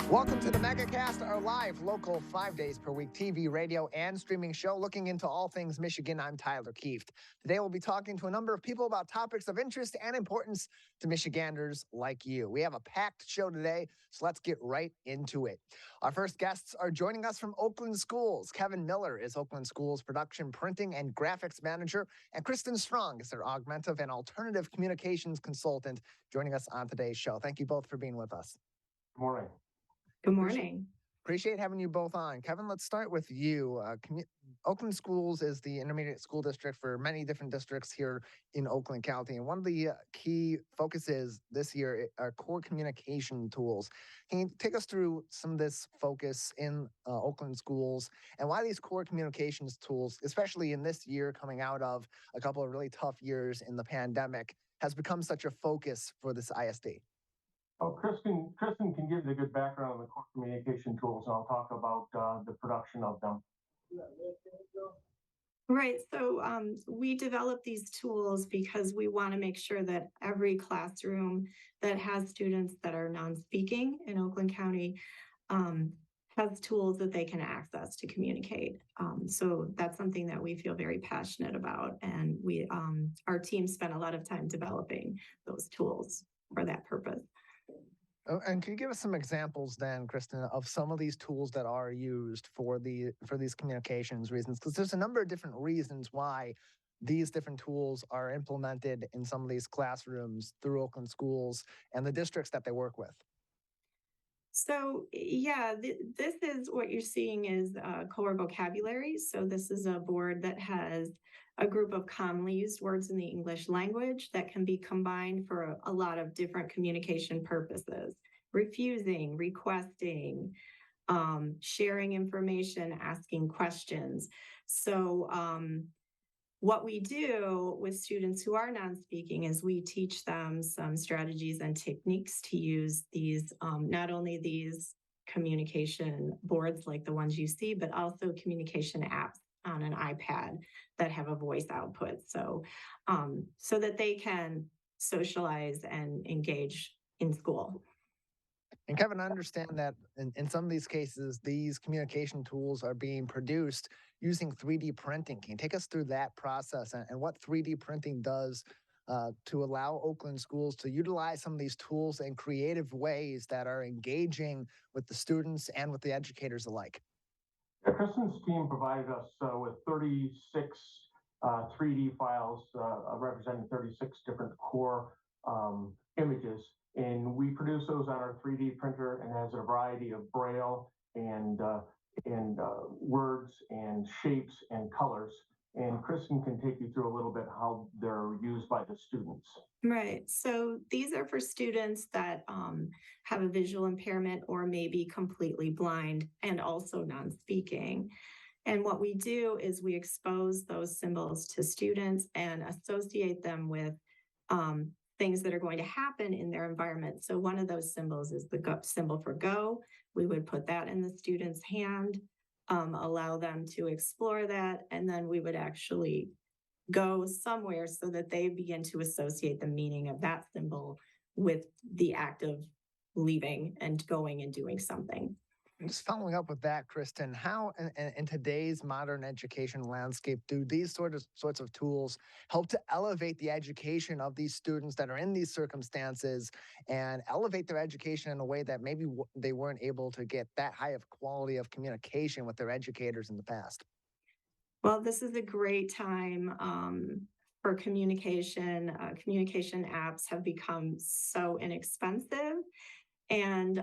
Welcome to the Megacast, our live, local, 5 days per week TV, radio, and streaming show looking into all things Michigan. I'm Tyler Kieft. Today we'll be talking to a number of people about topics of interest and importance to Michiganders like you. We have a packed show today, so let's get right into it. Our first guests are joining us from Oakland Schools. Kevin Miller is Oakland Schools production, printing, and graphics manager, and Kristen Strong is their augmentative and alternative communications consultant joining us on today's show. Thank you both for being with us. Good morning. Good morning. Appreciate having you both on. Kevin, let's start with you. Oakland Schools is the intermediate school district for many different districts here in Oakland County. And one of the key focuses this year are core communication tools. Can you take us through some of this focus in Oakland Schools and why these core communications tools, especially in this year coming out of a couple of really tough years in the pandemic, has become such a focus for this I.S.D.? Oh, Kristen can give the good background on the core communication tools, and I'll talk about the production of them. Right. So we develop these tools because we want to make sure that every classroom that has students that are non-speaking in Oakland County has tools that they can access to communicate. So that's something that we feel very passionate about, and our team spent a lot of time developing those tools for that purpose. Oh, and can you give us some examples then, Kristen, of some of these tools that are used for these communications reasons? Because there's a number of different reasons why these different tools are implemented in some of these classrooms through Oakland Schools and the districts that they work with. So yeah, this is what you're seeing is core vocabulary. So this is a board that has a group of commonly used words in the English language that can be combined for a lot of different communication purposes: refusing, requesting, sharing information, asking questions. So what we do with students who are non-speaking is we teach them some strategies and techniques to use these, not only these communication boards like the ones you see, but also communication apps on an iPad that have a voice output. So that they can socialize and engage in school. And Kevin, I understand that in some of these cases, these communication tools are being produced using 3D printing. Can you take us through that process and what 3D printing does to allow Oakland Schools to utilize some of these tools in creative ways that are engaging with the students and with the educators alike? Yeah, Kristen's team provided us with 36 3D files representing 36 different core images. And we produce those on our 3D printer, and has a variety of braille and words and shapes and colors. And Kristen can take you through a little bit how they're used by the students. Right. So these are for students that have a visual impairment or maybe completely blind and also non-speaking. And what we do is we expose those symbols to students and associate them with things that are going to happen in their environment. So one of those symbols is the symbol for go. We would put that in the student's hand, allow them to explore that, and then we would actually go somewhere so that they begin to associate the meaning of that symbol with the act of leaving and going and doing something. Just following up with that, Kristen, how in today's modern education landscape do these sorts of tools help to elevate the education of these students that are in these circumstances and elevate their education in a way that maybe they weren't able to get that high of quality of communication with their educators in the past? Well, this is a great time for communication. Communication apps have become so inexpensive, and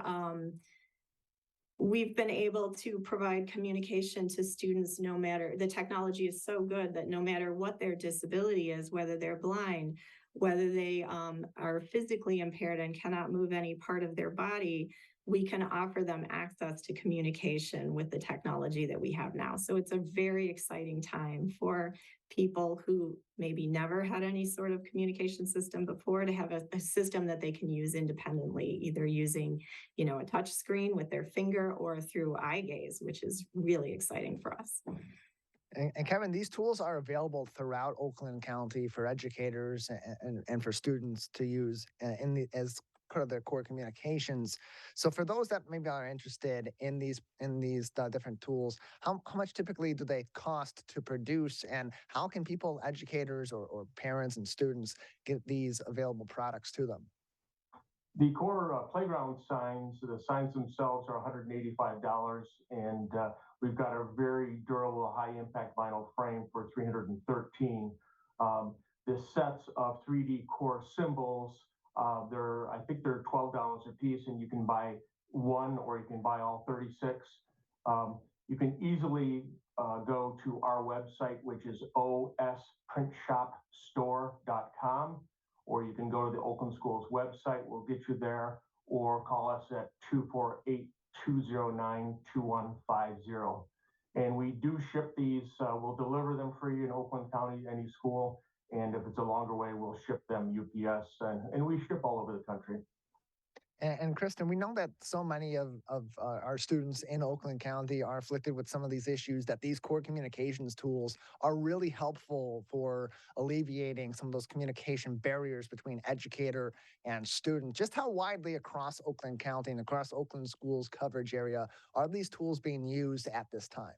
we've been able to provide communication to students no matter, the technology is so good that no matter what their disability is, whether they're blind, whether they are physically impaired and cannot move any part of their body, we can offer them access to communication with the technology that we have now. So it's a very exciting time for people who maybe never had any sort of communication system before to have a system that they can use independently, either using, a touch screen with their finger or through eye gaze, which is really exciting for us. And Kevin, these tools are available throughout Oakland County for educators and for students to use as part of their core communications. So for those that maybe are interested in these different tools, how much typically do they cost to produce, and how can people, educators or parents and students, get these available products to them? The core playground signs, the signs themselves are $185, and we've got a very durable, high-impact vinyl frame for $313. The sets of 3D core symbols, I think they're $12 a piece, and you can buy one or you can buy all 36. You can easily go to our website, which is osprintshopstore.com, or you can go to the Oakland Schools website. We'll get you there, or call us at 248-209-2150. And we do ship these. We'll deliver them free in Oakland County, any school. And if it's a longer way, we'll ship them UPS, and we ship all over the country. And Kristen, we know that so many of our students in Oakland County are afflicted with some of these issues, that these core communications tools are really helpful for alleviating some of those communication barriers between educator and student. Just how widely across Oakland County and across Oakland schools coverage area are these tools being used at this time?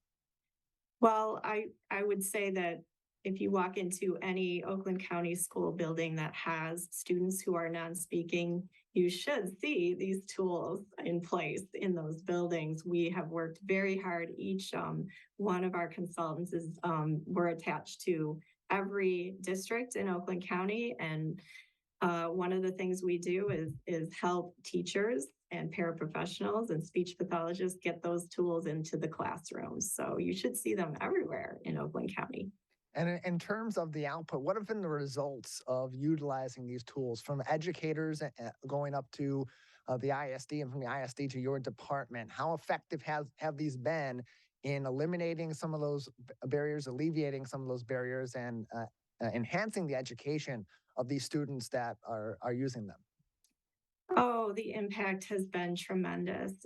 Well, I would say that if you walk into any Oakland County school building that has students who are non-speaking, you should see these tools in place in those buildings. We have worked very hard. Each one of our consultants we're attached to every district in Oakland County. And one of the things we do is help teachers and paraprofessionals and speech pathologists get those tools into the classrooms. So you should see them everywhere in Oakland County. And in terms of the output, what have been the results of utilizing these tools from educators going up to the I.S.D. and from the I.S.D. to your department? How effective have these been in eliminating some of those barriers, alleviating some of those barriers, and enhancing the education of these students that are using them? Oh, the impact has been tremendous.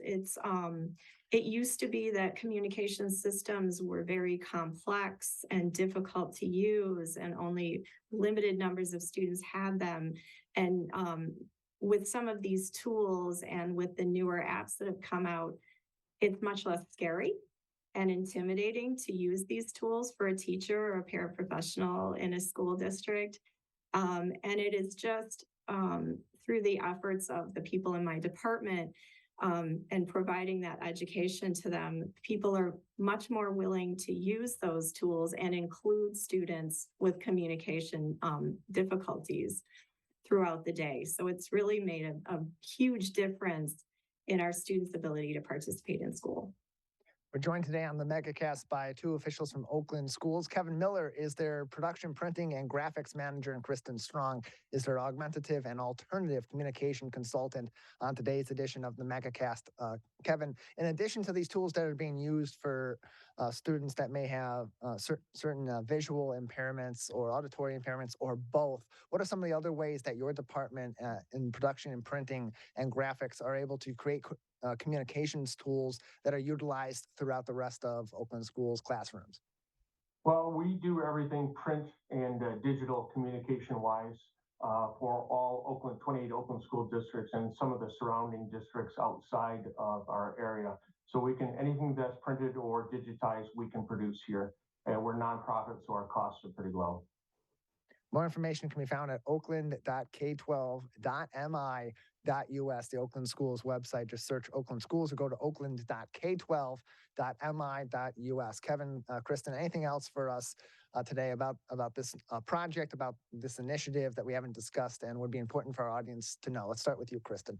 It used to be that communication systems were very complex and difficult to use, and only limited numbers of students had them. And with some of these tools and with the newer apps that have come out, it's much less scary and intimidating to use these tools for a teacher or a paraprofessional in a school district. And it is just through the efforts of the people in my department and providing that education to them, people are much more willing to use those tools and include students with communication difficulties throughout the day. So it's really made a huge difference in our students' ability to participate in school. We're joined today on the Megacast by two officials from Oakland Schools. Kevin Miller is their production, printing, and graphics manager, and Kristen Strong is their augmentative and alternative communication consultant on today's edition of the Megacast. Kevin, in addition to these tools that are being used for students that may have certain visual impairments or auditory impairments or both, what are some of the other ways that your department in production and printing and graphics are able to create communications tools that are utilized throughout the rest of Oakland Schools classrooms? Well, we do everything print and digital communication-wise for all 28 Oakland school districts and some of the surrounding districts outside of our area. So anything that's printed or digitized, we can produce here. And we're nonprofit, so our costs are pretty low. More information can be found at oakland.k12.mi.us, the Oakland Schools website. Just search Oakland Schools or go to oakland.k12.mi.us. Kevin, Kristen, anything else for us today about this project, about this initiative that we haven't discussed and would be important for our audience to know? Let's start with you, Kristen.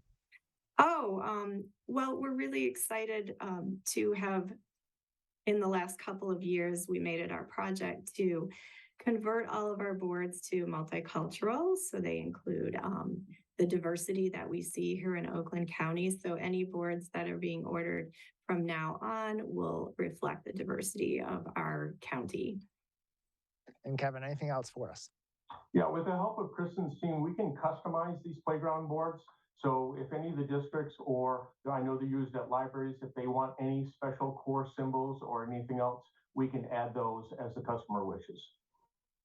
Well, we're really excited to have, in the last couple of years, we made it our project to convert all of our boards to multicultural. So they include the diversity that we see here in Oakland County. So any boards that are being ordered from now on will reflect the diversity of our county. And Kevin, anything else for us? Yeah, with the help of Kristen's team, we can customize these playground boards. So if any of the districts, or I know they're used at libraries, if they want any special core symbols or anything else, we can add those as the customer wishes.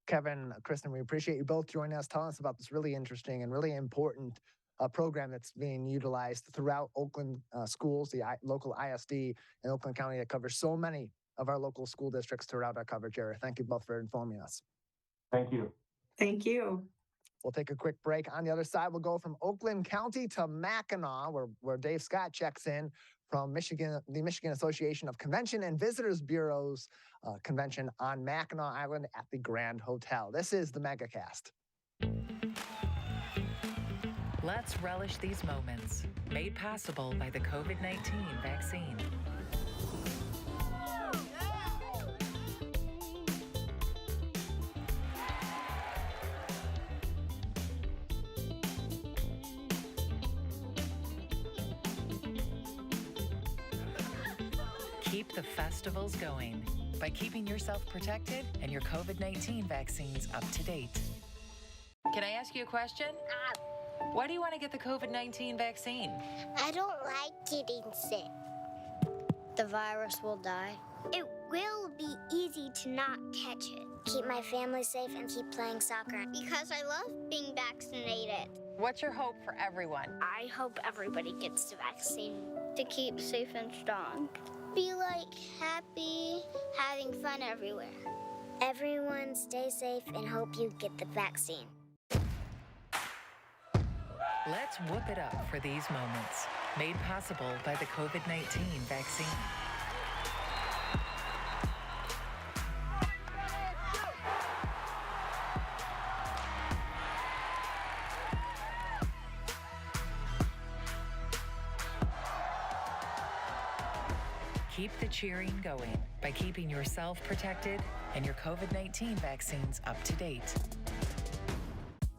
Kevin, Kristen, we appreciate you both joining us, telling us about this really interesting and really important program that's being utilized throughout Oakland schools, the local I.S.D. in Oakland County that covers so many of our local school districts throughout our coverage area. Thank you both for informing us. Thank you. Thank you. We'll take a quick break. On the other side, we'll go from Oakland County to Mackinac, where Dave Scott checks in from Michigan, the Michigan Association of Convention and Visitors Bureau's convention on Mackinac Island at the Grand Hotel. This is the Megacast. Let's relish these moments, made possible by the COVID-19 vaccine. Keep the festivals going by keeping yourself protected and your COVID-19 vaccines up to date. Can I ask you a question? Why do you want to get the COVID-19 vaccine? I don't like getting sick. The virus will die. It will be easy to not catch it. Keep my family safe and keep playing soccer. Because I love being vaccinated. What's your hope for everyone? I hope everybody gets the vaccine to keep safe and strong. Be like happy, having fun everywhere. Everyone stay safe and hope you get the vaccine. Let's whoop it up for these moments, made possible by the COVID-19 vaccine. Keep the cheering going by keeping yourself protected and your COVID-19 vaccines up to date.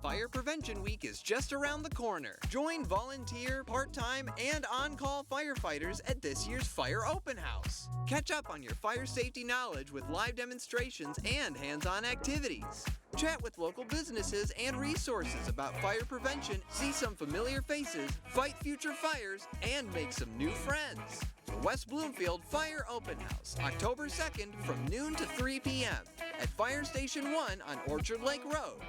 Fire Prevention Week is just around the corner. Join volunteer, part-time, and on-call firefighters at this year's Fire Open House. Catch up on your fire safety knowledge with live demonstrations and hands-on activities. Chat with local businesses and resources about fire prevention, see some familiar faces, fight future fires, and make some new friends. The West Bloomfield Fire Open House, October 2nd from noon to 3 p.m. at Fire Station 1 on Orchard Lake Road.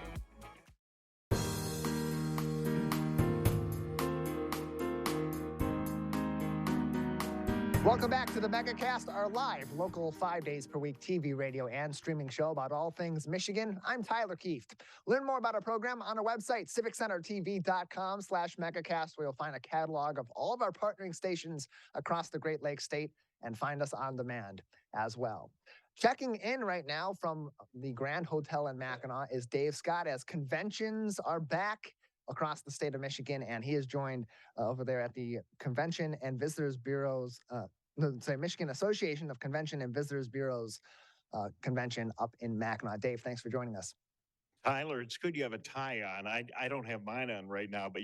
Welcome back to the Megacast, our live local 5 days per week TV, radio, and streaming show about all things Michigan. I'm Tyler Kieft. Learn more about our program on our website, civiccentertv.com/Megacast, where you'll find a catalog of all of our partnering stations across the Great Lakes state and find us on demand as well. Checking in right now from the Grand Hotel in Mackinac is Dave Scott, as conventions are back across the state of Michigan, and he is joined over there at the Convention and Visitors Bureau's, Michigan Association of Convention and Visitors Bureau's convention up in Mackinac. Dave, thanks for joining us. Tyler, it's good you have a tie on. I don't have mine on right now, but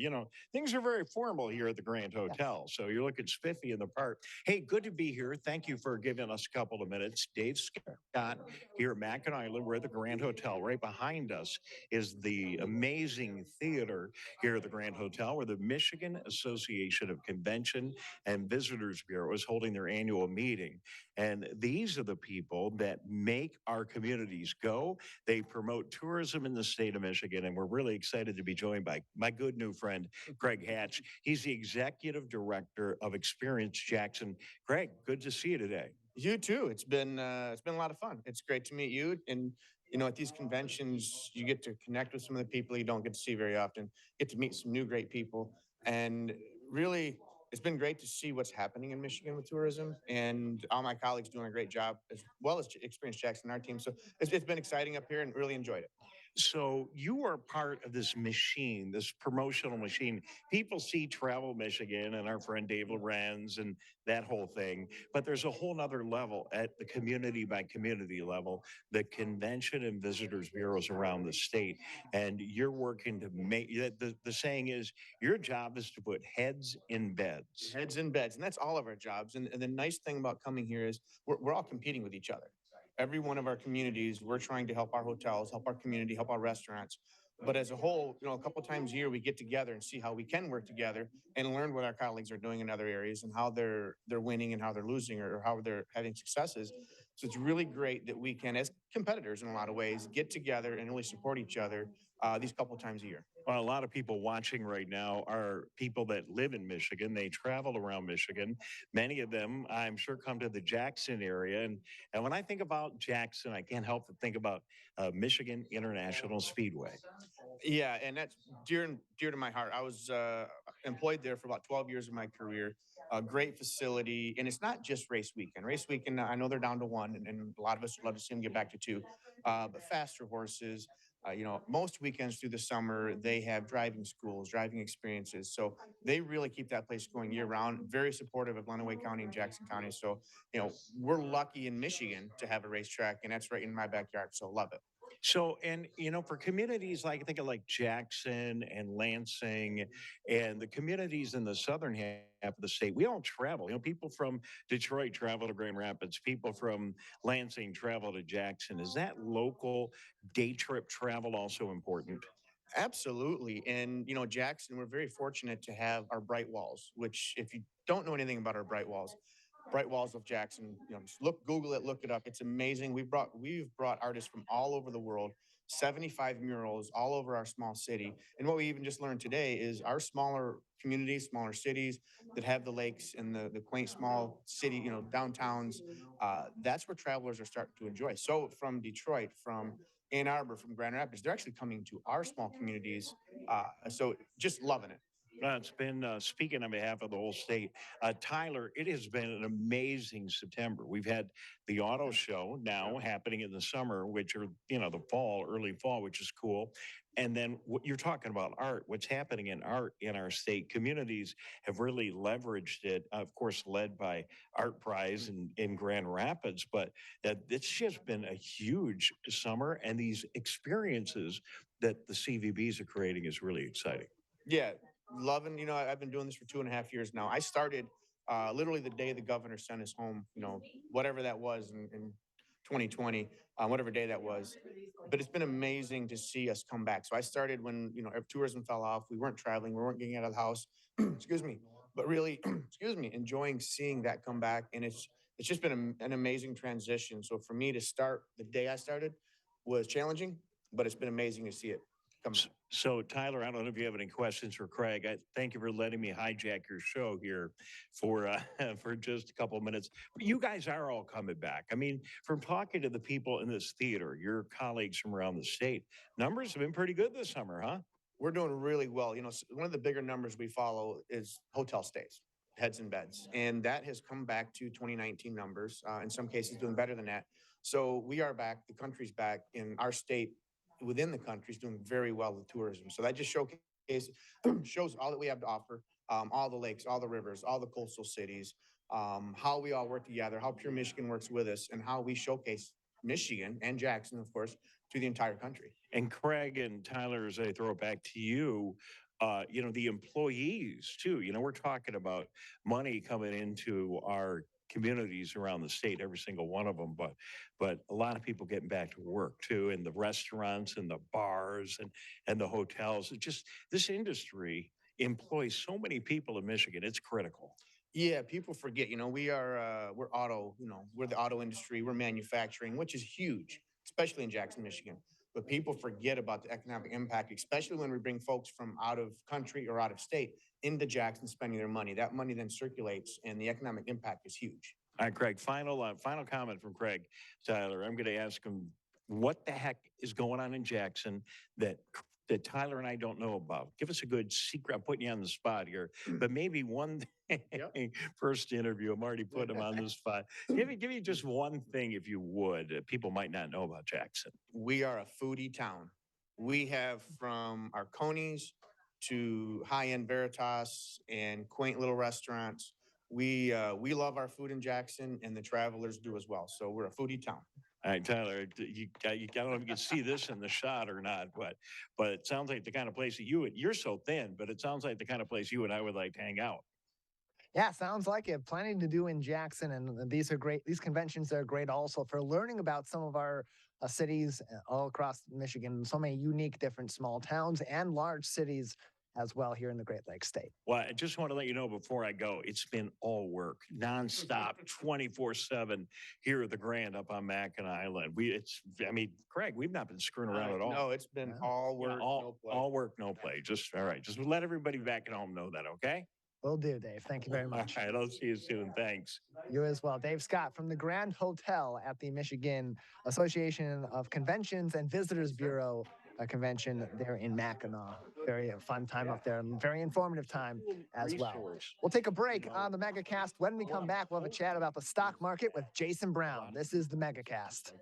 things are very formal here at the Grand Hotel. Yes. So you're looking spiffy in the park. Hey, good to be here. Thank you for giving us a couple of minutes. Dave Scott here at Mackinac Island. We're at the Grand Hotel. Right behind us is the amazing theater here at the Grand Hotel, where the Michigan Association of Convention and Visitors Bureau is holding their annual meeting. And these are the people that make our communities go. They promote tourism in the state of Michigan, and we're really excited to be joined by my good new friend, Craig Hatch. He's the Executive Director of Experience Jackson. Craig, good to see you today. You too. It's been a lot of fun. It's great to meet you. And at these conventions, you get to connect with some of the people you don't get to see very often. Get to meet some new great people, and really, it's been great to see what's happening in Michigan with tourism, and all my colleagues doing a great job, as well as Experience Jackson, our team. So it's been exciting up here, and really enjoyed it. So you are part of this machine, this promotional machine. People see Travel Michigan and our friend Dave Lorenz and that whole thing, but there's a whole nother level at the community by community level, the convention and visitors bureaus around the state. And you're working to make, the saying is, your job is to put heads in beds. Heads in beds, and that's all of our jobs. And the nice thing about coming here is we're all competing with each other. Every one of our communities, we're trying to help our hotels, help our community, help our restaurants. But as a whole, a couple times a year, we get together and see how we can work together and learn what our colleagues are doing in other areas and how they're winning and how they're losing or how they're having successes. So it's really great that we can, as competitors in a lot of ways, get together and really support each other these couple times a year. Well, a lot of people watching right now are people that live in Michigan. They travel around Michigan. Many of them, I'm sure, come to the Jackson area. And when I think about Jackson, I can't help but think about Michigan International Speedway. Yeah, and that's dear to my heart. I was employed there for about 12 years of my career. A great facility, and it's not just race weekend. Race weekend, I know they're down to one, and a lot of us would love to see them get back to two. But faster horses, most weekends through the summer they have driving schools, driving experiences. So they really keep that place going year round. Very supportive of Lenawee County and Jackson County. So we're lucky in Michigan to have a racetrack, and that's right in my backyard. So love it. So, and for communities like think of like Jackson and Lansing and the communities in the southern half of the state, we all travel. People from Detroit travel to Grand Rapids, people from Lansing travel to Jackson. Is that local day trip travel also important? Absolutely. And, Jackson, we're very fortunate to have our bright walls, which if you don't know anything about our bright walls of Jackson, just Google it, look it up. It's amazing. We've brought artists from all over the world, 75 murals all over our small city. And what we even just learned today is our smaller communities, smaller cities that have the lakes and the quaint small city, downtowns, that's where travelers are starting to enjoy. So from Detroit, from Ann Arbor, from Grand Rapids, they're actually coming to our small communities. So just loving it. It's been speaking on behalf of the whole state. Tyler, it has been an amazing September. We've had the auto show now happening in the summer, which are, the fall, early fall, which is cool. And then what you're talking about art, what's happening in art in our state communities have really leveraged it, of course, led by Art Prize in Grand Rapids. But it's just been a huge summer. And these experiences that the CVBs are creating is really exciting. Yeah, loving, I've been doing this for 2.5 years now. I started literally the day the governor sent us home, whatever that was in 2020, whatever day that was. But it's been amazing to see us come back. So I started when, tourism fell off. We weren't traveling. We weren't getting out of the house. Excuse me. But really, enjoying seeing that come back. And it's just been an amazing transition. So for me to start the day I started was challenging, but it's been amazing to see it come back. So, Tyler, I don't know if you have any questions for Craig. I thank you for letting me hijack your show here for for just a couple of minutes. You guys are all coming back. I mean, from talking to the people in this theater, your colleagues from around the state, numbers have been pretty good this summer, huh? We're doing really well. One of the bigger numbers we follow is hotel stays, heads and beds, and that has come back to 2019 numbers. In some cases, doing better than that. So we are back. The country's back, in our state within the country is doing very well with tourism. So that just shows all that we have to offer, all the lakes, all the rivers, all the coastal cities, how we all work together, how Pure Michigan works with us, and how we showcase Michigan and Jackson, of course, to the entire country. And Craig and Tyler, as I throw it back to you, the employees too, we're talking about money coming into our communities around the state, every single one of them, but a lot of people getting back to work too, in the restaurants and the bars and the hotels. It just, this industry employs so many people in Michigan. It's critical. Yeah, people forget, we're auto, we're the auto industry, we're manufacturing, which is huge, especially in Jackson, Michigan. But people forget about the economic impact, especially when we bring folks from out of country or out of state into Jackson spending their money. That money then circulates, and the economic impact is huge. All right, Craig, final comment from Craig. Tyler, I'm going to ask him what the heck is going on in Jackson that Tyler and I don't know about. Give us a good secret. I'm putting you on the spot here, but maybe one thing. Yep. First interview, I'm already putting him on the spot. Give me just one thing, if you would. People might not know about Jackson. We are a foodie town. We have from our Conies to high-end Veritas and quaint little restaurants. We love our food in Jackson, and the travelers do as well. So we're a foodie town. All right, Tyler, you don't know if you can see this in the shot or not, but it sounds like the kind of place that you're so thin, but it sounds like the kind of place you and I would like to hang out. Yeah, sounds like it. Plenty to do in Jackson, and these are great. These conventions are great also for learning about some of our cities all across Michigan. So many unique, different small towns and large cities as well here in the Great Lakes State. Well, I just want to let you know before I go, it's been all work, nonstop, 24/7 here at the Grand up on Mackinac Island. Craig, we've not been screwing around at all. No, it's been all work, no play. All work, no play. Just all right. Just let everybody back at home know that, okay? Will do, Dave. Thank you very much. All right, I'll see you soon. Thanks. You as well. Dave Scott from the Grand Hotel at the Michigan Association of Conventions and Visitors Bureau convention there in Mackinac. Very fun time up there, and very informative time as well. We'll take a break on the Megacast. When we come back, we'll have a chat about the stock market with Jason Brown. This is the Megacast.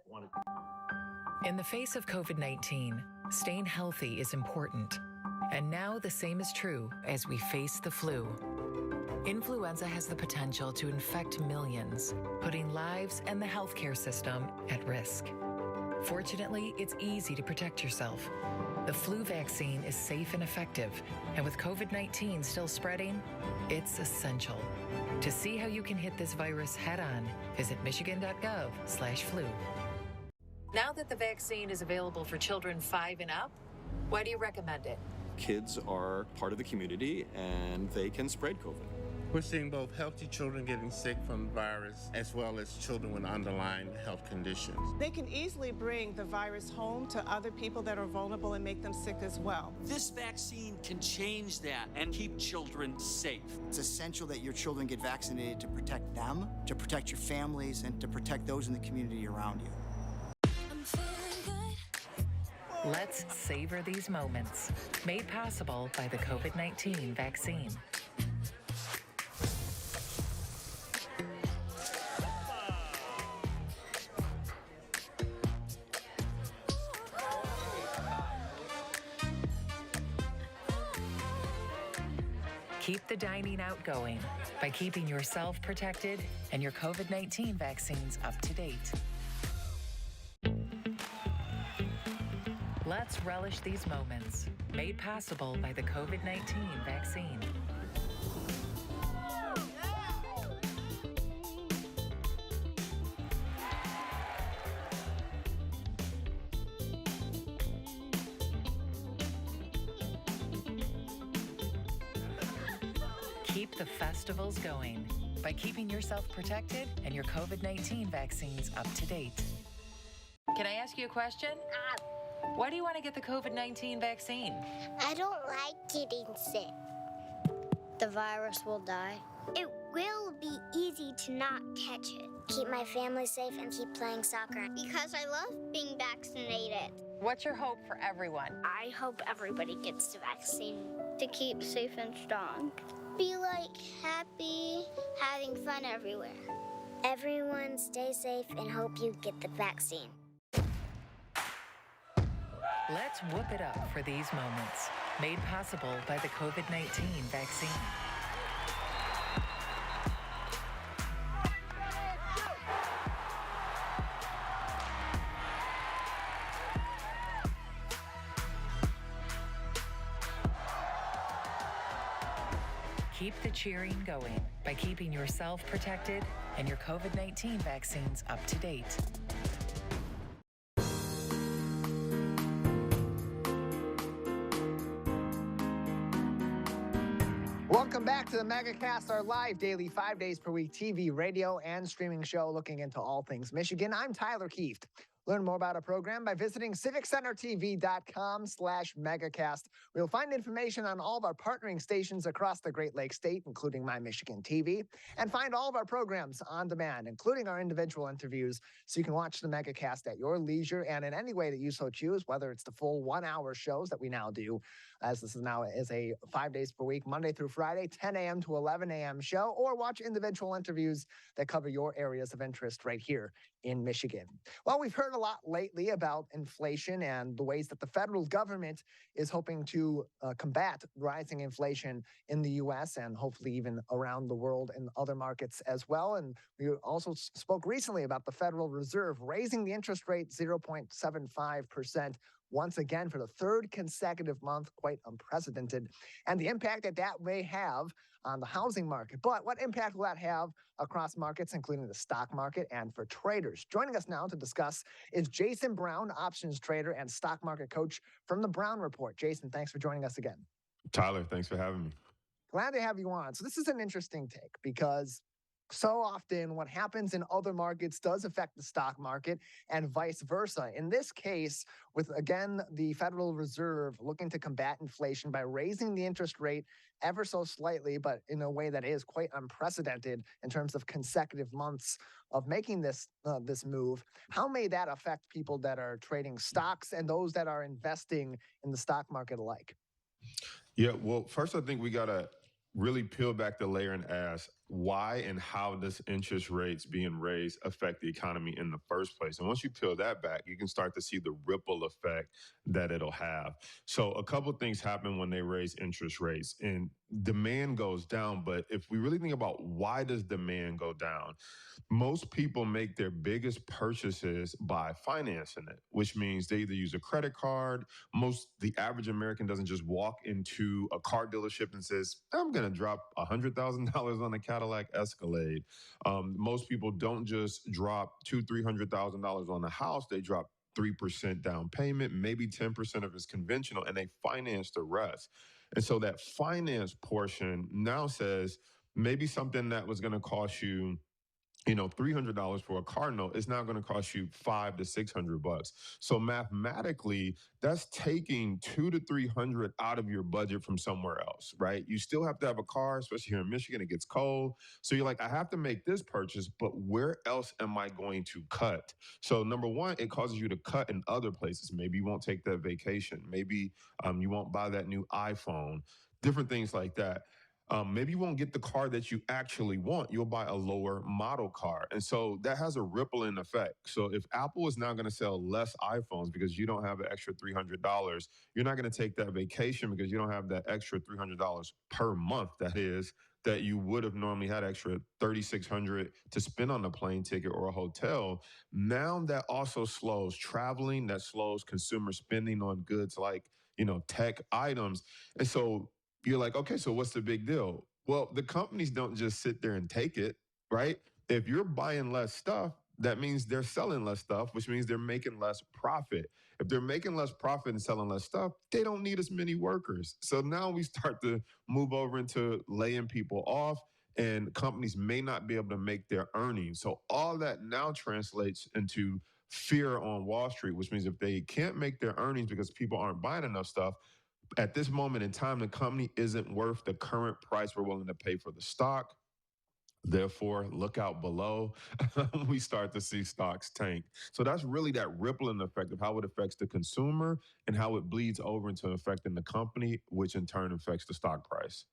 In the face of COVID-19, staying healthy is important. And now the same is true as we face the flu. Influenza has the potential to infect millions, putting lives and the healthcare system at risk. Fortunately, it's easy to protect yourself. The flu vaccine is safe and effective, and with COVID-19 still spreading, it's essential. To see how you can hit this virus head-on, visit michigan.gov/flu. Now that the vaccine is available for children 5 and up, why do you recommend it? Kids are part of the community and they can spread COVID. We're seeing both healthy children getting sick from the virus as well as children with underlying health conditions. They can easily bring the virus home to other people that are vulnerable and make them sick as well. This vaccine can change that and keep children safe. It's essential that your children get vaccinated to protect them, to protect your families, and to protect those in the community around you. Let's savor these moments, made possible by the COVID-19 vaccine. Keep the dining out going by keeping yourself protected and your COVID-19 vaccines up to date. Let's relish these moments, made possible by the COVID-19 vaccine. Keep the festivals going by keeping yourself protected and your COVID-19 vaccines up to date. Can I ask you a question? Why do you want to get the COVID-19 vaccine? I don't like getting sick. The virus will die. It will be easy to not catch it. Keep my family safe and keep playing soccer. Because I love being vaccinated. What's your hope for everyone? I hope everybody gets the vaccine to keep safe and strong. Be happy, having fun everywhere. Everyone stay safe and hope you get the vaccine. Let's whoop it up for these moments, made possible by the COVID-19 vaccine. Keep the cheering going by keeping yourself protected and your COVID-19 vaccines up to date. Welcome back to the Megacast, our live daily 5 days per week TV, radio, and streaming show looking into all things Michigan. I'm Tyler Kieft. Learn more about our program by visiting civiccentertv.com/megacast. We'll find information on all of our partnering stations across the Great Lakes State, including My Michigan TV, and find all of our programs on demand, including our individual interviews, so you can watch the Megacast at your leisure and in any way that you so choose, whether it's the full 1 hour shows that we now do, as this is now is a 5 days per week, Monday through Friday, 10 a.m. to 11 a.m. show, or watch individual interviews that cover your areas of interest right here in Michigan. Well, we've heard a lot lately about inflation and the ways that the federal government is hoping to combat rising inflation in the U.S. and hopefully even around the world in other markets as well. And we also spoke recently about the Federal Reserve raising the interest rate 0.75%. Once again for the third consecutive month, quite unprecedented, and the impact that that may have on the housing market. But what impact will that have across markets, including the stock market and for traders? Joining us now to discuss is Jason Brown, options trader and stock market coach from the Brown Report. Jason, thanks for joining us again. Tyler, thanks for having me. Glad to have you on. So this is an interesting take because so often what happens in other markets does affect the stock market and vice versa. In this case, with again the Federal Reserve looking to combat inflation by raising the interest rate ever so slightly, but in a way that is quite unprecedented in terms of consecutive months of making this move. How may that affect people that are trading stocks and those that are investing in the stock market alike? Yeah, well, first, I think we got to really peel back the layer and ask why and how does interest rates being raised affect the economy in the first place? And once you peel that back, you can start to see the ripple effect that it'll have. So a couple of things happen when they raise interest rates and demand goes down. But if we really think about why does demand go down, most people make their biggest purchases by financing it, which means they either use a credit card. The average American doesn't just walk into a car dealership and says, I'm going to drop $100,000 on a Cadillac Escalade. Most people don't just drop $200,000-$300,000 on a house. They drop 3% down payment, maybe 10% of it's conventional, and they finance the rest. And so that finance portion now says maybe something that was going to cost you $300 for a car note is now going to cost you $500 to $600. So mathematically, that's taking $200 to $300 out of your budget from somewhere else, right? You still have to have a car, especially here in Michigan, it gets cold. So you're like, I have to make this purchase, but where else am I going to cut? So number one, it causes you to cut in other places. Maybe you won't take that vacation. Maybe you won't buy that new iPhone, different things like that. Maybe you won't get the car that you actually want. You'll buy a lower model car. And so that has a rippling effect. So if Apple is now going to sell less iPhones because you don't have the extra $300, you're not going to take that vacation because you don't have that extra $300 per month, that you would have normally had extra $3,600 to spend on a plane ticket or a hotel. Now that also slows traveling, that slows consumer spending on goods like, tech items. And so you're like, okay, so what's the big deal? Well, the companies don't just sit there and take it, right? If you're buying less stuff, that means they're selling less stuff, which means they're making less profit. If they're making less profit and selling less stuff, they don't need as many workers. So now we start to move over into laying people off, and companies may not be able to make their earnings. So all that now translates into fear on Wall Street, which means if they can't make their earnings because people aren't buying enough stuff, at this moment in time, the company isn't worth the current price we're willing to pay for the stock. Therefore, look out below. We start to see stocks tank. So that's really that rippling effect of how it affects the consumer and how it bleeds over into affecting the company, which in turn affects the stock price.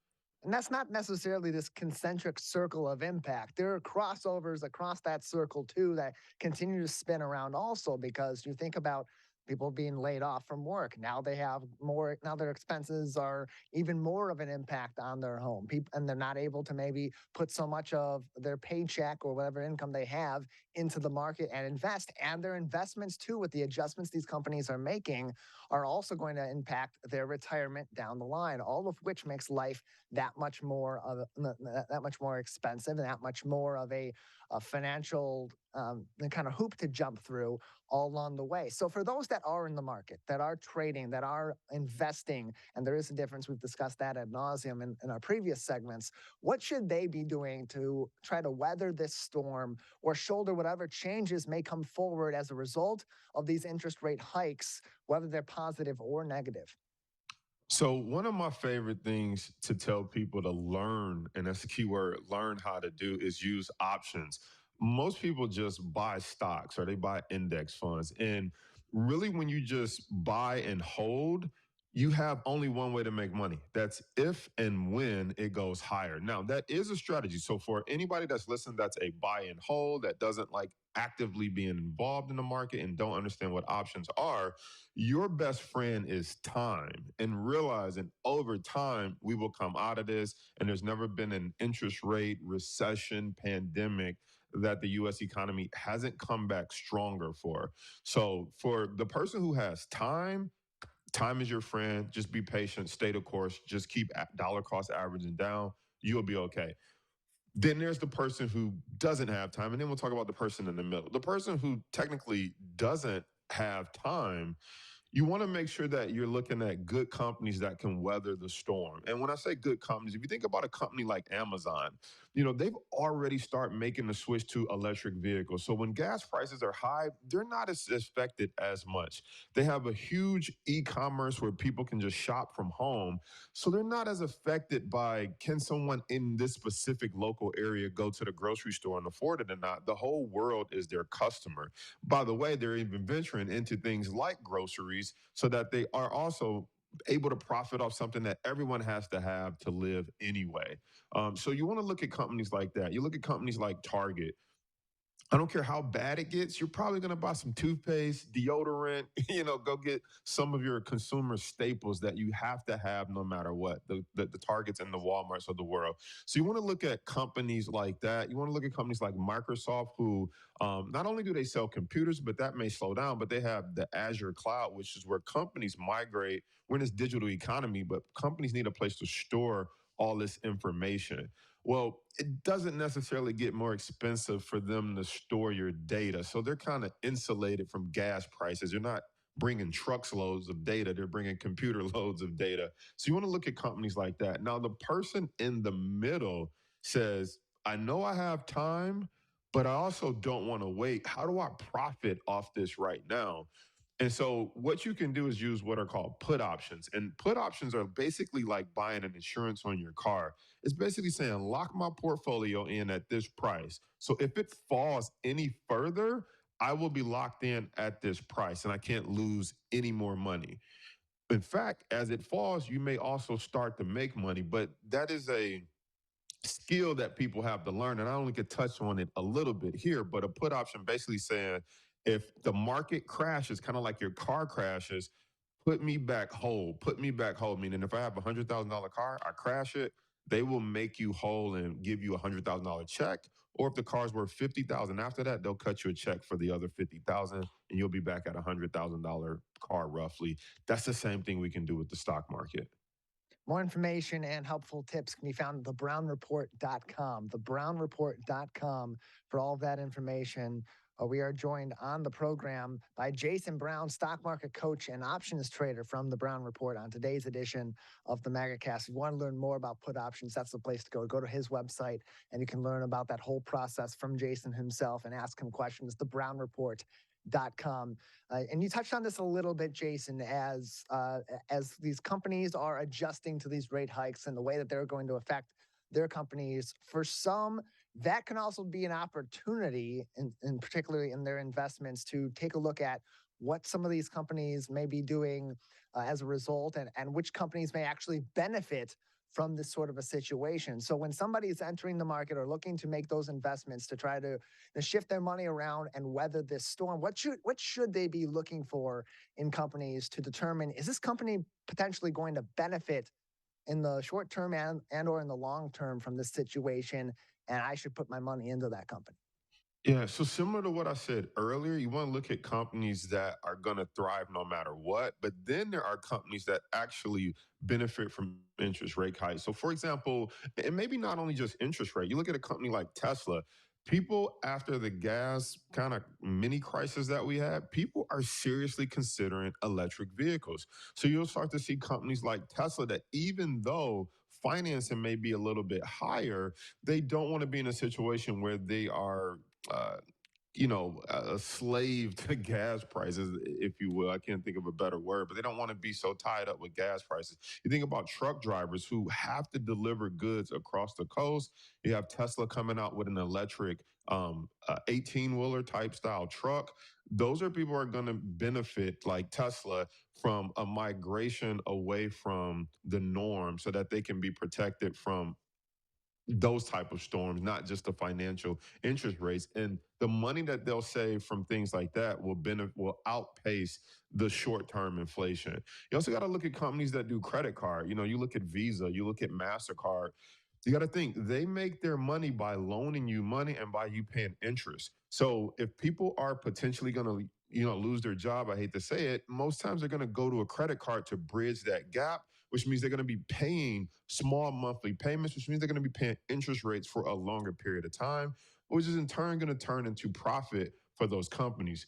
And that's not necessarily this concentric circle of impact. There are crossovers across that circle too that continue to spin around also, because you think about people being laid off from work. Now they have more, now their expenses are even more of an impact on their home. And they're not able to maybe put so much of their paycheck or whatever income they have into the market and invest. And their investments too, with the adjustments these companies are making, are also going to impact their retirement down the line, all of which makes life that much more expensive and that much more of a financial kind of hoop to jump through all along the way. So for those that are in the market, that are trading, that are investing, and there is a difference, we've discussed that ad nauseum in our previous segments, what should they be doing to try to weather this storm or shoulder whatever changes may come forward as a result of these interest rate hikes, whether they're positive or negative? So one of my favorite things to tell people to learn, and that's the key word, learn how to do, is use options. Most people just buy stocks or they buy index funds. And really, when you just buy and hold, you have only one way to make money. That's if and when it goes higher. Now, that is a strategy. So for anybody that's listening, that's a buy and hold, that doesn't like actively being involved in the market and don't understand what options are, your best friend is time, and realizing over time we will come out of this. And there's never been an interest rate recession pandemic that the US economy hasn't come back stronger for. So for the person who has time is your friend. Just be patient, stay the course, just keep dollar cost averaging down. You'll be okay. Then there's the person who doesn't have time. And then we'll talk about the person in the middle. The person who technically doesn't have time, you want to make sure that you're looking at good companies that can weather the storm. And when I say good companies, if you think about a company like Amazon, they've already started making the switch to electric vehicles. So when gas prices are high, they're not as affected as much. They have a huge e-commerce where people can just shop from home. So they're not as affected by, can someone in this specific local area go to the grocery store and afford it or not? The whole world is their customer. By the way, they're even venturing into things like groceries so that they are also able to profit off something that everyone has to have to live anyway. So you want to look at companies like that. You look at companies like Target. I don't care how bad it gets, you're probably going to buy some toothpaste, deodorant, go get some of your consumer staples that you have to have no matter what, the Targets and the Walmarts of the world. So you want to look at companies like that. You want to look at companies like Microsoft, who not only do they sell computers, but that may slow down, but they have the Azure cloud, which is where companies migrate. We're in this digital economy, but companies need a place to store all this information. Well, it doesn't necessarily get more expensive for them to store your data. So they're kind of insulated from gas prices. They're not bringing trucks loads of data, they're bringing computer loads of data. So you want to look at companies like that. Now, the person in the middle says, I know I have time, but I also don't want to wait. How do I profit off this right now? And so what you can do is use what are called put options. And put options are basically like buying an insurance on your car. It's basically saying, lock my portfolio in at this price. So if it falls any further, I will be locked in at this price and I can't lose any more money. In fact, as it falls, you may also start to make money, but that is a skill that people have to learn. And I only could touch on it a little bit here, but a put option basically saying, if the market crashes, kind of like your car crashes, put me back whole. Put me back whole. Meaning, if I have $100,000 car, I crash it, they will make you whole and give you $100,000 check. Or if the car's worth $50,000 after that, they'll cut you a check for the other $50,000, and you'll be back at $100,000 car roughly. That's the same thing we can do with the stock market. More information and helpful tips can be found at thebrownreport.com. Thebrownreport.com for all of that information. We are joined on the program by Jason Brown, stock market coach and options trader from the Brown Report on today's edition of the Megacast. If you want to learn more about put options, that's the place to go. Go to his website and you can learn about that whole process from Jason himself and ask him questions. Thebrownreport.com. And you touched on this a little bit, Jason, as these companies are adjusting to these rate hikes and the way that they're going to affect their companies. For some, that can also be an opportunity, in particularly in their investments, to take a look at what some of these companies may be doing as a result, and which companies may actually benefit from this sort of a situation. So when somebody is entering the market or looking to make those investments to try to shift their money around and weather this storm, what should they be looking for in companies to determine, is this company potentially going to benefit in the short term and or in the long term from this situation, and I should put my money into that company? Yeah, so similar to what I said earlier, you want to look at companies that are going to thrive no matter what, but then there are companies that actually benefit from interest rate hikes. So, for example, and maybe not only just interest rate, you look at a company like Tesla. People, after the gas kind of mini crisis that we had, people are seriously considering electric vehicles. So you'll start to see companies like Tesla that, even though financing may be a little bit higher, they don't want to be in a situation where they are uh, a slave to gas prices, if you will. I can't think of a better word, but they don't want to be so tied up with gas prices. You think about truck drivers who have to deliver goods across the coast. You have Tesla coming out with an electric 18-wheeler type style truck. Those are people who are going to benefit, like Tesla, from a migration away from the norm so that they can be protected from those type of storms, not just the financial interest rates. And the money that they'll save from things like that will outpace the short-term inflation. You also got to look at companies that do credit card. You look at Visa, you look at MasterCard. You got to think they make their money by loaning you money and by you paying interest. So if people are potentially going to lose their job, I hate to say it, most times they're going to go to a credit card to bridge that gap, which means they're going to be paying small monthly payments, which means they're going to be paying interest rates for a longer period of time, which is in turn going to turn into profit for those companies.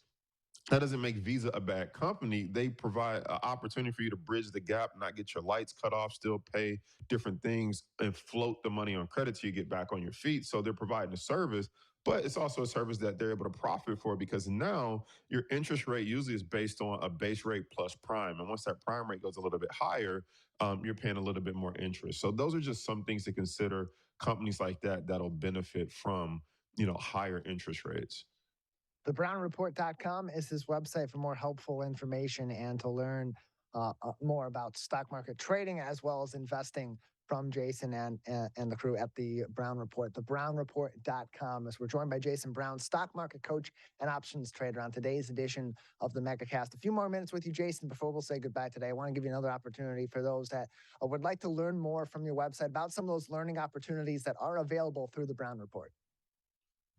That doesn't make Visa a bad company. They provide an opportunity for you to bridge the gap, not get your lights cut off, still pay different things, and float the money on credit till you get back on your feet. So they're providing a service, but it's also a service that they're able to profit for because now your interest rate usually is based on a base rate plus prime. And once that prime rate goes a little bit higher, you're paying a little bit more interest. So those are just some things to consider. Companies like that that'll benefit from, higher interest rates. TheBrownReport.com is his website for more helpful information and to learn more about stock market trading as well as investing from Jason and the crew at the Brown Report. TheBrownReport.com. As we're joined by Jason Brown, stock market coach and options trader on today's edition of the Megacast. A few more minutes with you, Jason, before we'll say goodbye today. I want to give you another opportunity for those that would like to learn more from your website about some of those learning opportunities that are available through the Brown Report.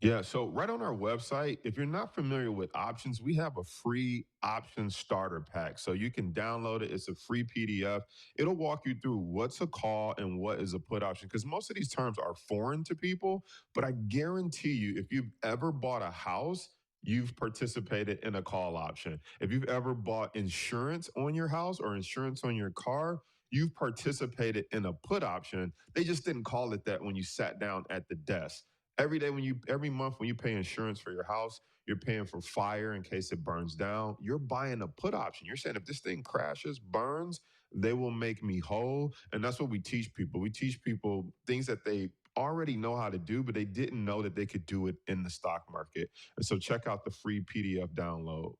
Yeah, so right on our website, if you're not familiar with options, we have a free option starter pack. So you can download it. It's a free PDF. It'll walk you through what's a call and what is a put option, because most of these terms are foreign to people. But I guarantee you, if you've ever bought a house, you've participated in a call option. If you've ever bought insurance on your house or insurance on your car, you've participated in a put option. They just didn't call it that when you sat down at the desk. Every month when you pay insurance for your house, you're paying for fire in case it burns down. You're buying a put option. You're saying if this thing crashes, burns, they will make me whole. And that's what we teach people. We teach people things that they already know how to do, but they didn't know that they could do it in the stock market. And so check out the free PDF download.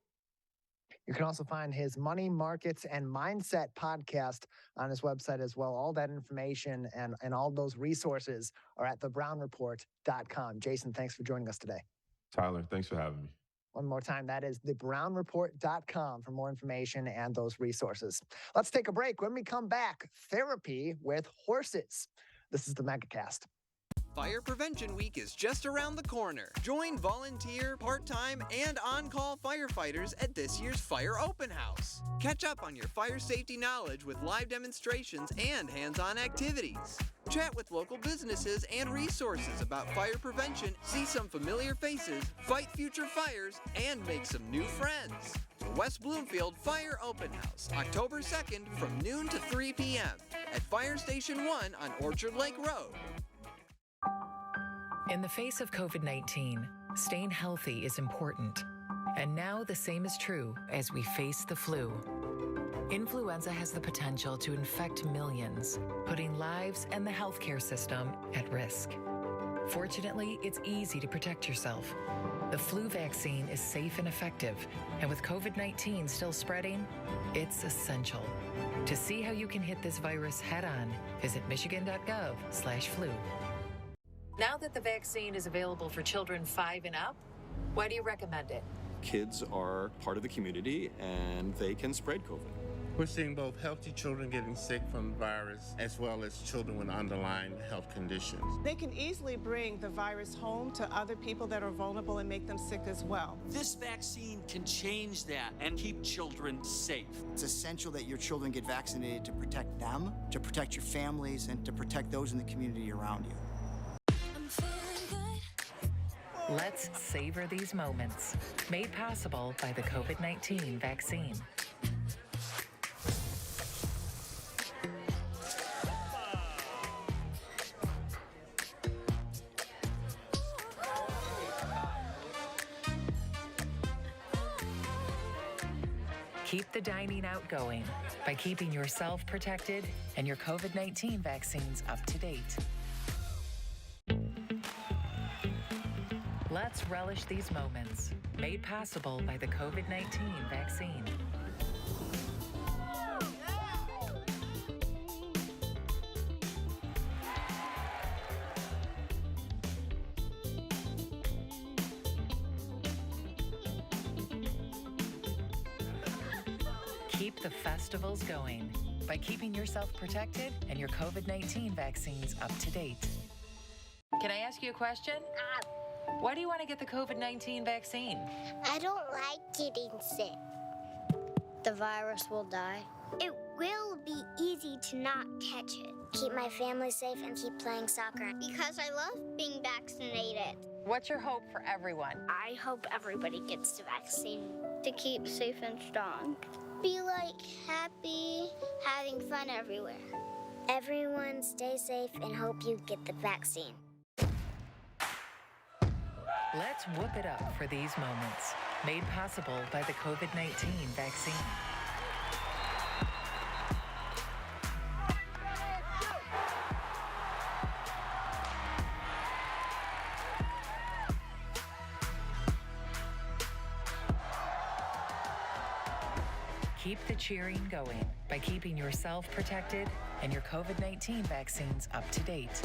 You can also find his Money, Markets, and Mindset podcast on his website as well. All that information and all those resources are at thebrownreport.com. Jason, thanks for joining us today. Tyler, thanks for having me. One more time, that is thebrownreport.com for more information and those resources. Let's take a break. When we come back, therapy with horses. This is the Megacast. Fire Prevention Week is just around the corner. Join volunteer, part-time, and on-call firefighters at this year's Fire Open House. Catch up on your fire safety knowledge with live demonstrations and hands-on activities. Chat with local businesses and resources about fire prevention, see some familiar faces, fight future fires, and make some new friends. The West Bloomfield Fire Open House, October 2nd from noon to 3 p.m. at Fire Station 1 on Orchard Lake Road. In the face of COVID-19, staying healthy is important. And now the same is true as we face the flu. Influenza has the potential to infect millions, putting lives and the healthcare system at risk. Fortunately, it's easy to protect yourself. The flu vaccine is safe and effective, and with COVID-19 still spreading, it's essential. To see how you can hit this virus head-on, visit michigan.gov/flu. Now that the vaccine is available for children 5 and up, why do you recommend it? Kids are part of the community and they can spread COVID. We're seeing both healthy children getting sick from the virus as well as children with underlying health conditions. They can easily bring the virus home to other people that are vulnerable and make them sick as well. This vaccine can change that and keep children safe. It's essential that your children get vaccinated to protect them, to protect your families, and to protect those in the community around you. Let's savor these moments, made possible by the COVID-19 vaccine. Keep the dining out going by keeping yourself protected and your COVID-19 vaccines up to date. Let's relish these moments, made possible by the COVID-19 vaccine. Keep the festivals going by keeping yourself protected and your COVID-19 vaccines up to date. Can I ask you a question? Why do you want to get the COVID-19 vaccine? I don't like getting sick. The virus will die. It will be easy to not catch it. Keep my family safe and keep playing soccer because I love being vaccinated. What's your hope for everyone? I hope everybody gets the vaccine to keep safe and strong. Be like happy, having fun everywhere. Everyone stay safe and hope you get the vaccine. Let's whoop it up for these moments, made possible by the COVID-19 vaccine. Keep the cheering going by keeping yourself protected and your COVID-19 vaccines up to date.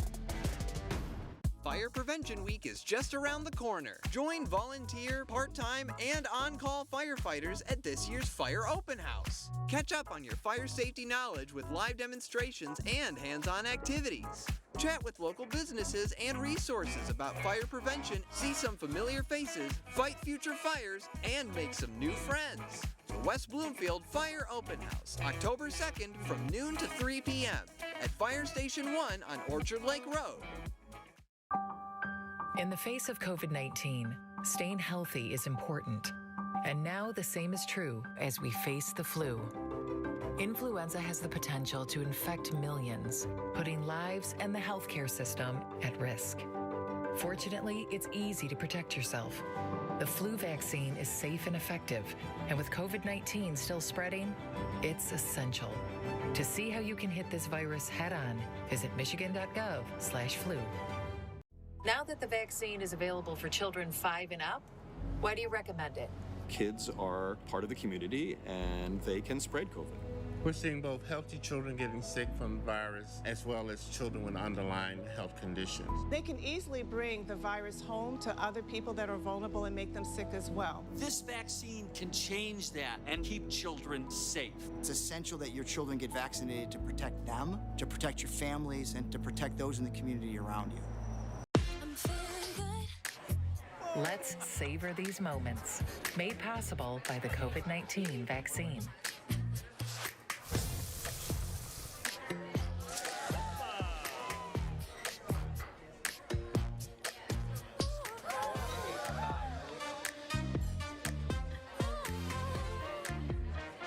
Fire Prevention Week is just around the corner. Join volunteer, part-time, and on-call firefighters at this year's Fire Open House. Catch up on your fire safety knowledge with live demonstrations and hands-on activities. Chat with local businesses and resources about fire prevention, see some familiar faces, fight future fires, and make some new friends. The West Bloomfield Fire Open House, October 2nd from noon to 3 p.m. at Fire Station 1 on Orchard Lake Road. In the face of COVID-19, staying healthy is important. And now the same is true as we face the flu. Influenza has the potential to infect millions, putting lives and the healthcare system at risk. Fortunately, it's easy to protect yourself. The flu vaccine is safe and effective, and with COVID-19 still spreading, it's essential. To see how you can hit this virus head-on, visit michigan.gov/flu. Now that the vaccine is available for children 5 and up, why do you recommend it? Kids are part of the community and they can spread COVID. We're seeing both healthy children getting sick from the virus as well as children with underlying health conditions. They can easily bring the virus home to other people that are vulnerable and make them sick as well. This vaccine can change that and keep children safe. It's essential that your children get vaccinated to protect them, to protect your families, and to protect those in the community around you. Let's savor these moments, made possible by the COVID-19 vaccine.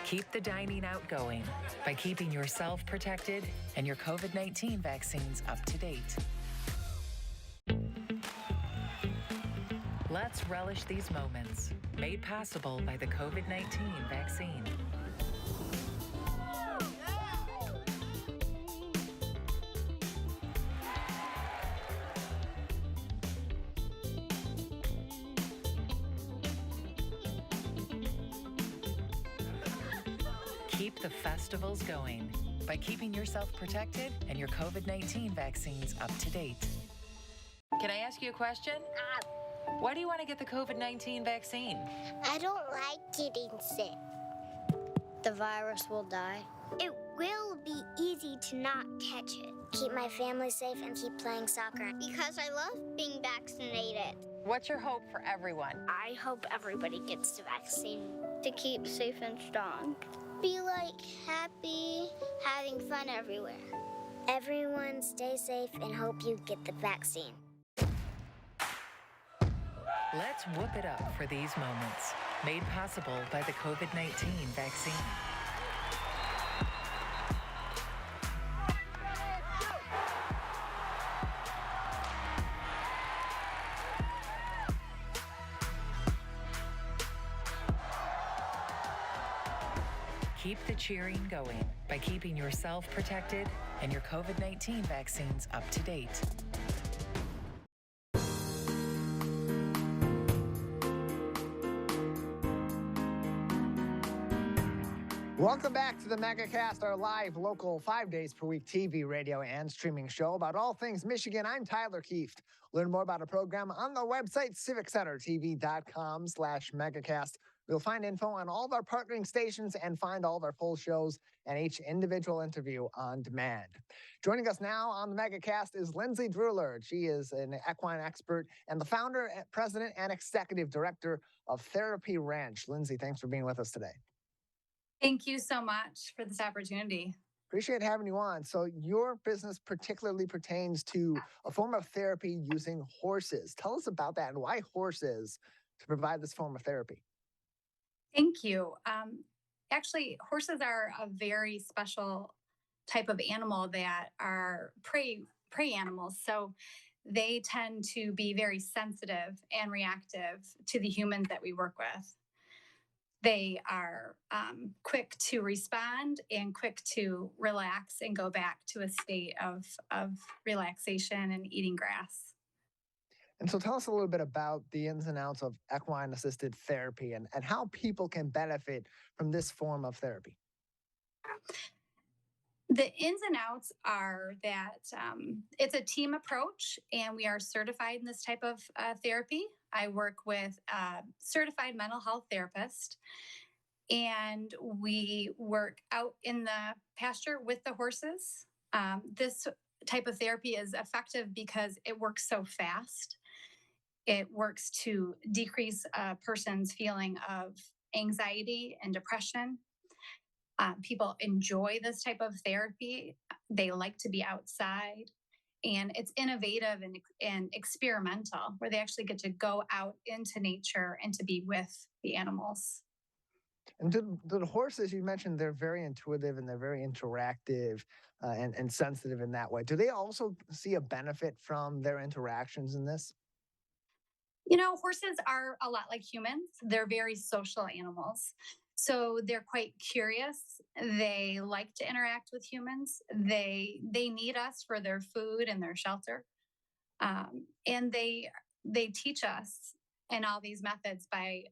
Keep the dining out going by keeping yourself protected and your COVID-19 vaccines up to date. Let's relish these moments, made possible by the COVID-19 vaccine. Keep the festivals going by keeping yourself protected and your COVID-19 vaccines up to date. Can I ask you a question? Why do you want to get the COVID-19 vaccine? I don't like getting sick. The virus will die. It will be easy to not catch it. Keep my family safe and keep playing soccer because I love being vaccinated. What's your hope for everyone? I hope everybody gets the vaccine to keep safe and strong. Be like happy, having fun everywhere. Everyone stay safe and hope you get the vaccine. Let's whoop it up for these moments, made possible by the COVID-19 vaccine. Keep the cheering going by keeping yourself protected and your COVID-19 vaccines up to date. Welcome back to the Megacast, our live local 5 days per week TV, radio, and streaming show about all things Michigan. I'm Tyler Kieft. Learn more about our program on the website, civiccentertv.com/megacast. You'll find info on all of our partnering stations and find all of our full shows and each individual interview on demand. Joining us now on the Megacast is Lindsay Drouillard. She is an equine expert and the founder, president, and executive director of Therapy Ranch. Lindsay, thanks for being with us today. Thank you so much for this opportunity. Appreciate having you on. So your business particularly pertains to a form of therapy using horses. Tell us about that and why horses to provide this form of therapy. Thank you. Actually, horses are a very special type of animal that are prey animals. So they tend to be very sensitive and reactive to the humans that we work with. They are quick to respond and quick to relax and go back to a state of relaxation and eating grass. And so tell us a little bit about the ins and outs of equine assisted therapy and how people can benefit from this form of therapy. The ins and outs are that it's a team approach, and we are certified in this type of therapy. I work with a certified mental health therapist, and we work out in the pasture with the horses. This type of therapy is effective because it works so fast. It works to decrease a person's feeling of anxiety and depression. People enjoy this type of therapy. They like to be outside, and it's innovative and experimental, where they actually get to go out into nature and to be with the animals. And the horses, you mentioned they're very intuitive and they're very interactive and sensitive in that way. Do they also see a benefit from their interactions in this? You know, horses are a lot like humans. They're very social animals. So they're quite curious. They like to interact with humans. They need us for their food and their shelter. And they teach us in all these methods by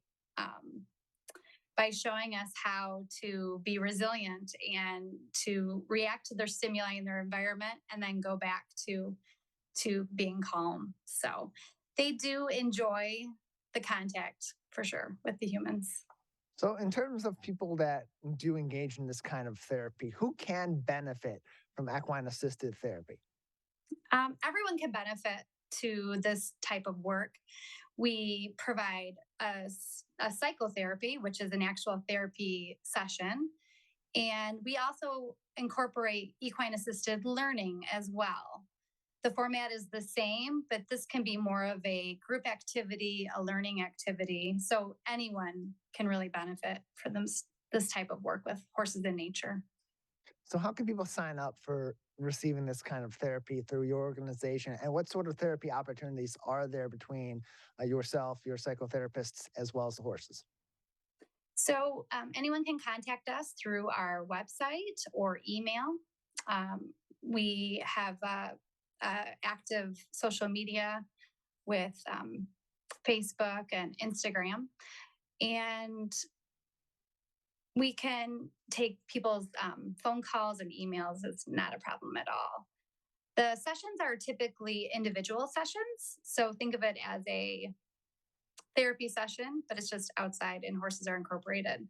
showing us how to be resilient and to react to their stimuli in their environment and then go back to being calm. So they do enjoy the contact for sure with the humans. So in terms of people that do engage in this kind of therapy, who can benefit from equine assisted therapy? Everyone can benefit to this type of work. We provide a psychotherapy, which is an actual therapy session. And we also incorporate equine assisted learning as well. The format is the same, but this can be more of a group activity, a learning activity. So anyone can really benefit from this type of work with horses in nature. So how can people sign up for receiving this kind of therapy through your organization? And what sort of therapy opportunities are there between yourself, your psychotherapists, as well as the horses? So anyone can contact us through our website or email. We have active social media with Facebook and Instagram. And we can take people's phone calls and emails. It's not a problem at all. The sessions are typically individual sessions. So think of it as a therapy session, but it's just outside and horses are incorporated.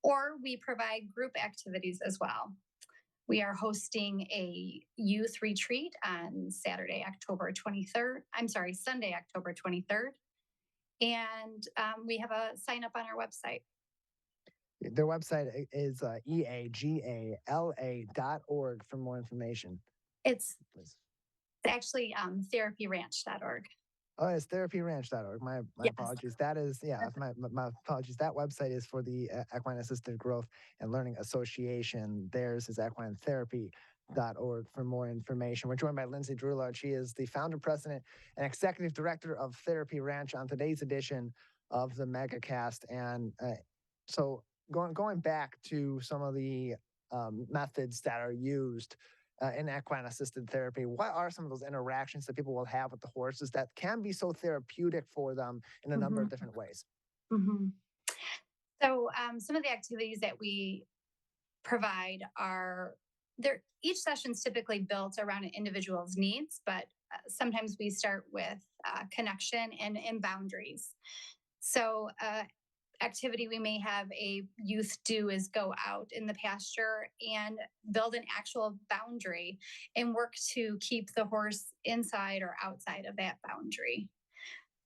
Or we provide group activities as well. We are hosting a youth retreat on Sunday, October 23rd. And we have a sign up on our website. Their website is eagala.org for more information. It's actually therapyranch.org. Oh, it's therapyranch.org. My Yes. apologies. That is, my apologies. That website is for the Equine Assisted Growth and Learning Association. Theirs is equinetherapy.org for more information. We're joined by Lindsay Drouillard. She is the founder, president, and executive director of Therapy Ranch on today's edition of the Megacast. And so going back to some of the methods that are used in equine assisted therapy, what are some of those interactions that people will have with the horses that can be so therapeutic for them in a number of different ways? Mm-hmm. So some of the activities that we provide are there. Each session's typically built around an individual's needs, but sometimes we start with connection and boundaries. So activity we may have a youth do is go out in the pasture and build an actual boundary and work to keep the horse inside or outside of that boundary.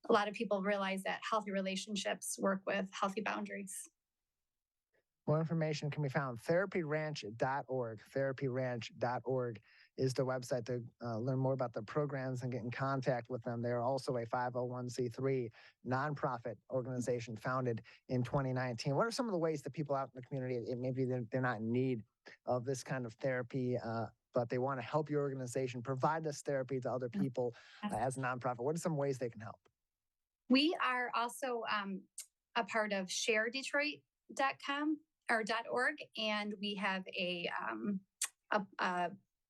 A lot of people realize that healthy relationships work with healthy boundaries. More information can be found therapyranch.org. Therapyranch.org is the website to learn more about the programs and get in contact with them. They are also a 501c3 nonprofit organization founded in 2019. What are some of the ways that people out in the community, maybe they're not in need of this kind of therapy, but they want to help your organization provide this therapy to other people as a nonprofit? What are some ways they can help? We are also a part of sharedetroit.com or .org, and we have a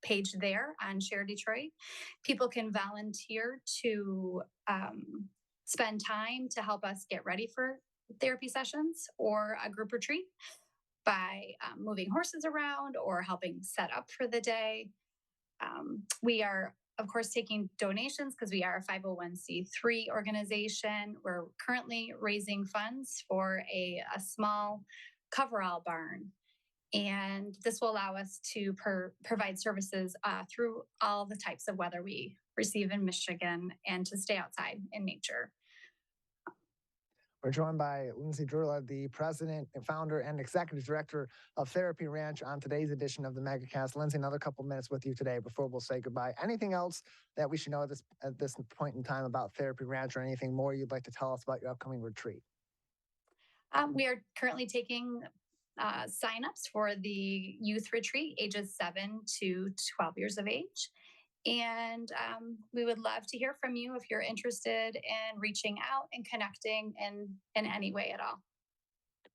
page there on Share Detroit. People can volunteer to spend time to help us get ready for therapy sessions or a group retreat by moving horses around or helping set up for the day. We are, of course, taking donations because we are a 501c3 organization. We're currently raising funds for a small coverall barn. And this will allow us to provide services through all the types of weather we receive in Michigan and to stay outside in nature. We're joined by Lindsay Drouillard, the president and founder and executive director of Therapy Ranch on today's edition of the Megacast. Lindsay, another couple minutes with you today before we'll say goodbye. Anything else that we should know at this point in time about Therapy Ranch, or anything more you'd like to tell us about your upcoming retreat? We are currently taking signups for the youth retreat, ages 7 to 12 years of age. And we would love to hear from you if you're interested in reaching out and connecting in any way at all.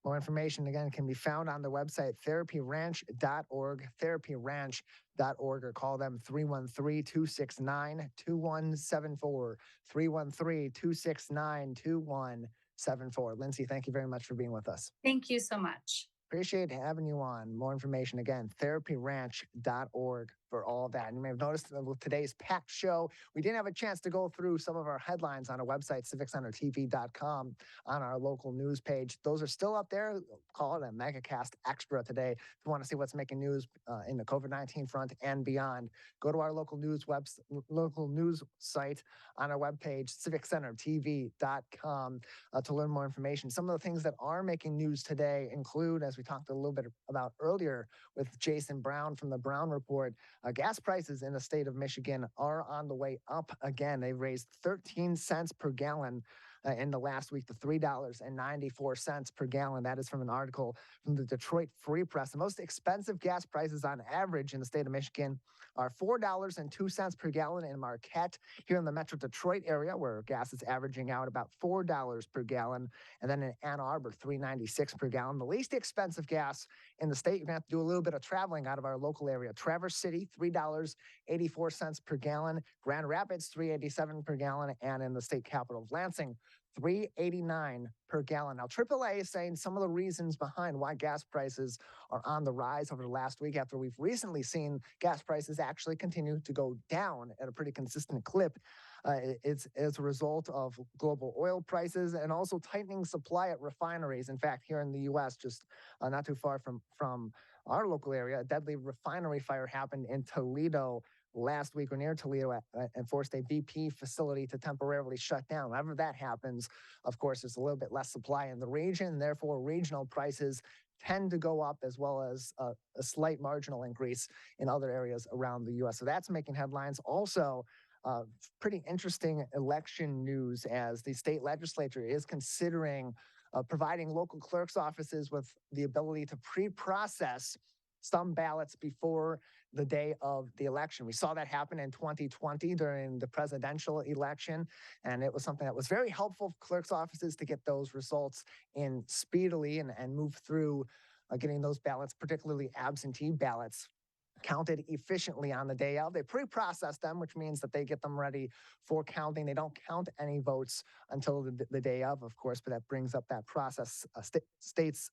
More information, again, can be found on the website therapyranch.org, therapyranch.org, or call them 313-269-2174, 313-269-2174. Lindsay, thank you very much for being with us. Thank you so much. Appreciate having you on. More information, again, therapyranch.org for all of that. And you may have noticed with today's packed show, we didn't have a chance to go through some of our headlines on our website, civiccentertv.com, on our local news page. Those are still up there. Call it a Megacast Extra today. If you want to see what's making news in the COVID-19 front and beyond, go to our local news site on our webpage, civiccentertv.com, to learn more information. Some of the things that are making news today include, as we talked a little bit about earlier with Jason Brown from the Brown Report, gas prices in the state of Michigan are on the way up again. They raised 13 cents per gallon in the last week to $3.94 per gallon. That is from an article from the Detroit Free Press. The most expensive gas prices on average in the state of Michigan are $4.02 per gallon in Marquette, here in the Metro Detroit area, where gas is averaging out about $4 per gallon, and then in Ann Arbor, $3.96 per gallon. The least expensive gas in the state, you're gonna have to do a little bit of traveling out of our local area. Traverse City, $3.84 per gallon. Grand Rapids, $3.87 per gallon, and in the state capital of Lansing, $3.89 per gallon. Now, AAA is saying some of the reasons behind why gas prices are on the rise over the last week, after we've recently seen gas prices actually continue to go down at a pretty consistent clip. It's as a result of global oil prices and also tightening supply at refineries. In fact, here in the U.S., just not too far from our local area, a deadly refinery fire happened in Toledo last week, or near Toledo, and forced a BP facility to temporarily shut down. Whenever that happens, of course, there's a little bit less supply in the region. Therefore, regional prices tend to go up, as well as a slight marginal increase in other areas around the U.S. So that's making headlines. Also, pretty interesting election news, as the state legislature is considering providing local clerk's offices with the ability to pre-process some ballots before the day of the election. We saw that happen in 2020 during the presidential election, and it was something that was very helpful for clerk's offices to get those results in speedily and move through getting those ballots, particularly absentee ballots, counted efficiently on the day of. They pre-process them, which means that they get them ready for counting. They don't count any votes until the day of course, but that brings up that process. The state's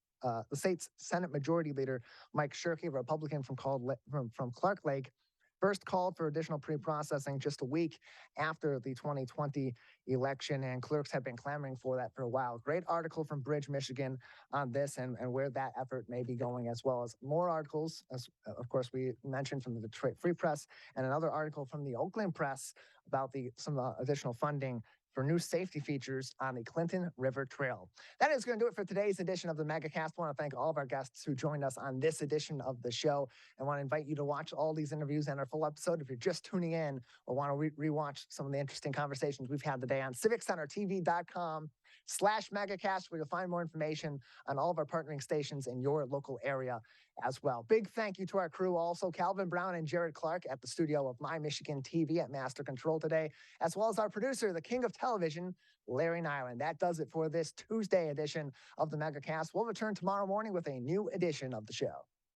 Senate Majority Leader, Mike Shirkey, a Republican from Clark Lake, first called for additional pre-processing just a week after the 2020 election, and clerks have been clamoring for that for a while. Great article from Bridge, Michigan on this and where that effort may be going, as well as more articles, as of course we mentioned, from the Detroit Free Press, and another article from the Oakland Press about some additional funding for new safety features on the Clinton River Trail. That is going to do it for today's edition of the Megacast. I want to thank all of our guests who joined us on this edition of the show. I want to invite you to watch all these interviews and our full episode if you're just tuning in or want to rewatch some of the interesting conversations we've had today on civiccentertv.com/Megacast, where you'll find more information on all of our partnering stations in your local area as well. Big thank you to our crew, also Calvin Brown and Jared Clark at the studio of My Michigan TV at Master Control today, as well as our producer, the king of television, Larry Nyland. That does it for this Tuesday edition of the Megacast. We'll return tomorrow morning with a new edition of the show.